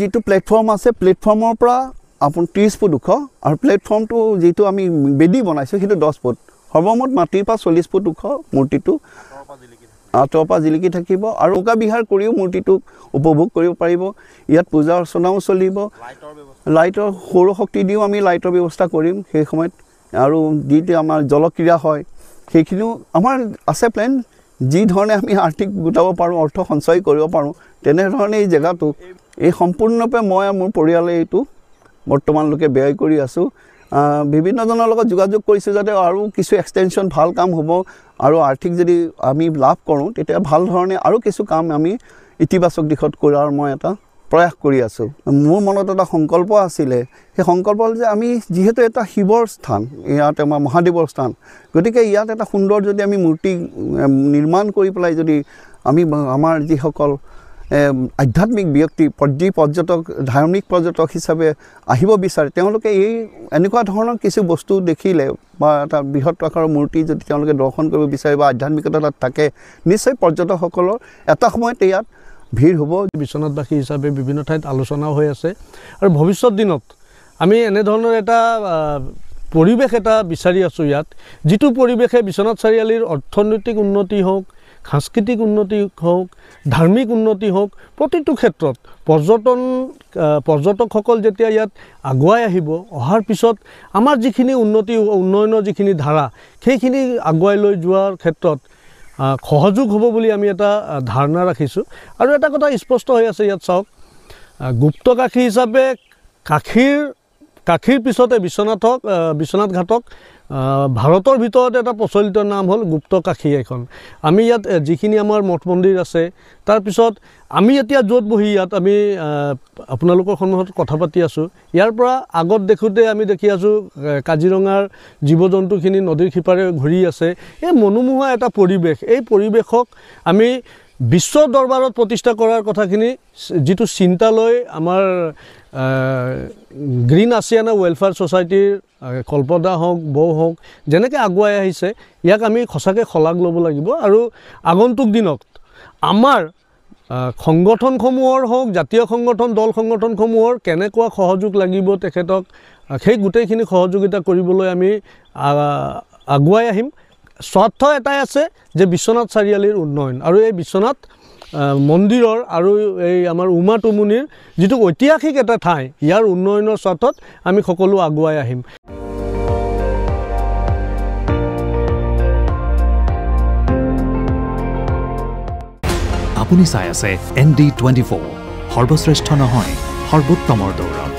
যিটো প্লেটফৰ্ম আছে প্লেটফৰ্মৰ পৰা আপোন 30 ফুট ওখ আৰু প্লেটফৰ্মটো যিটো আমি বেদি বনাইছো সেইটো 10 ফুট সৰ্বমুঠ মাটিৰ পৰা 40 ফুট ওখ মূৰ্তিটো আতৰপা জিলিকি থাকিব আৰু উকা বিহাৰ কৰিও মূৰ্তিটো উপভোগ কৰিব পাৰিব ইয়াত পূজা অৰ্চনাও চলিব লাইটৰ সৌৰ শক্তি দিও আমি লাইটৰ ব্যৱস্থা কৰিম সেই সময়ত আৰু যিটো আমাৰ জলক্ৰীড়া হয় সেইখিনিও আমাৰ আছে প্লেন যি ধৰণে আমি আৰ্থিক গোটাব পাৰো অৰ্থ সঞ্চয় কৰিব পাৰো তেনে ধৰণে এই জায়গাটো এই সম্পূৰ্ণৰূপে মই মোৰ পৰিয়ালে এইটো বৰ্তমানলৈকে ব্যয় কৰি আছো বিভিন্ন জনৰ লগত যোগাযোগ কৰিছে যাতে আৰু কিছু এক্সটেনশন ভাল কাম হ'ব আৰু আৰ্থিক যদি আমি লাভ কৰোঁ তেতিয়া ভাল ধৰণে আৰু কিছু কাম আমি ইতিবাচক দিশত কৰাৰ মই এটা প্ৰয়াস কৰি আছো মোৰ মনত এটা সংকল্প আছিল সেই সংকল্প হ'ল যে আমি যেহেতু এটা শিৱৰ স্থান ইয়াত আমাৰ মহাদেৱৰ স্থান গতিকে ইয়াত এটা সুন্দৰ যদি আমি মূৰ্তি নিৰ্মাণ কৰি পেলাই যদি আমি আমাৰ যিসকল আধ্যাত্মিক ব্যক্তি পৰ্যটক ধাৰ্মিক পৰ্যটক হিচাপে আহিব বিচাৰে তেওঁলোকে এই এনেকুৱা ধৰণৰ কিছু বস্তু দেখিলে বা এটা বৃহৎ আকাৰৰ মূৰ্তি যদি তেওঁলোকে দৰ্শন কৰিব বিচাৰে বা আধ্যাত্মিকতা তাত থাকে নিশ্চয় পৰ্যটকসকলৰ এটা সময়তে ইয়াত ভিৰ হ'ব বিশ্বনাথবাসী হিচাপে বিভিন্ন ঠাইত আলোচনাও হৈ আছে আৰু ভৱিষ্যত দিনত আমি এনে ধৰণৰ এটা পৰিৱেশ এটা বিচাৰি আছো ইয়াত যিটো পৰিৱেশে বিশ্বনাথ চাৰিআলিৰ অৰ্থনৈতিক উন্নতি হোক সাংস্কৃতিক উন্নতি হোক ধাৰ্মিক উন্নতি হোক প্ৰতিটো ক্ষেত্ৰত পৰ্যটকসকল যেতিয়া ইয়াত আগুৱাই আহিব অহাৰ পিছত আমাৰ যিখিনি উন্নয়নৰ যিখিনি ধাৰা সেইখিনি আগুৱাই লৈ যোৱাৰ ক্ষেত্ৰত সহযোগ হ'ব বুলি আমি এটা ধাৰণা ৰাখিছোঁ আৰু এটা কথা স্পষ্ট হৈ আছে ইয়াত চাওক গুপ্তকাশী হিচাপে কাশীৰ পিছতে বিশ্বনাথ ঘাটক ভাৰতৰ ভিতৰত এটা প্ৰচলিত নাম হ'ল গুপ্তকাশী এখন আমি ইয়াত যিখিনি আমাৰ মঠ মন্দিৰ আছে তাৰ পিছত আমি এতিয়া য'ত বহি ইয়াত আমি আপোনালোকৰ সন্মুখত কথা পাতি আছোঁ ইয়াৰ পৰা আগত দেখোঁতে আমি দেখি আছোঁ কাজিৰঙাৰ জীৱ জন্তুখিনি নদীৰ সিপাৰে ঘূৰি আছে এই মনোমোহা এটা পৰিৱেশ এই পৰিৱেশক আমি বিশ্ব দৰবাৰত প্ৰতিষ্ঠা কৰাৰ কথাখিনি যিটো চিন্তা লৈ আমাৰ গ্ৰীণ আছিয়ানা ৱেলফেয়াৰ ছ'চাইটিৰ কল্পদা হওক বৌ হওক যেনেকৈ আগুৱাই আহিছে ইয়াক আমি সঁচাকৈ শলাগ ল'ব লাগিব আৰু আগন্তুক দিনত আমাৰ সংগঠনসমূহৰ হওক জাতীয় সংগঠন দল সংগঠনসমূহৰ কেনেকুৱা সহযোগ লাগিব তেখেতক সেই গোটেইখিনি সহযোগিতা কৰিবলৈ আমি আগুৱাই আহিম স্বাৰ্থ এটাই আছে যে বিশ্বনাথ চাৰিআলিৰ উন্নয়ন আৰু এই বিশ্বনাথ মন্দিৰৰ আৰু এই আমাৰ উমা টুমুনিৰ যিটো ঐতিহাসিক এটা ঠাই ইয়াৰ উন্নয়নৰ স্বাৰ্থত আমি সকলো আগুৱাই আহিম আপুনি চাই আছে ND24 সৰ্বশ্ৰেষ্ঠ নহয় সৰ্বোত্তমৰ দৌৰ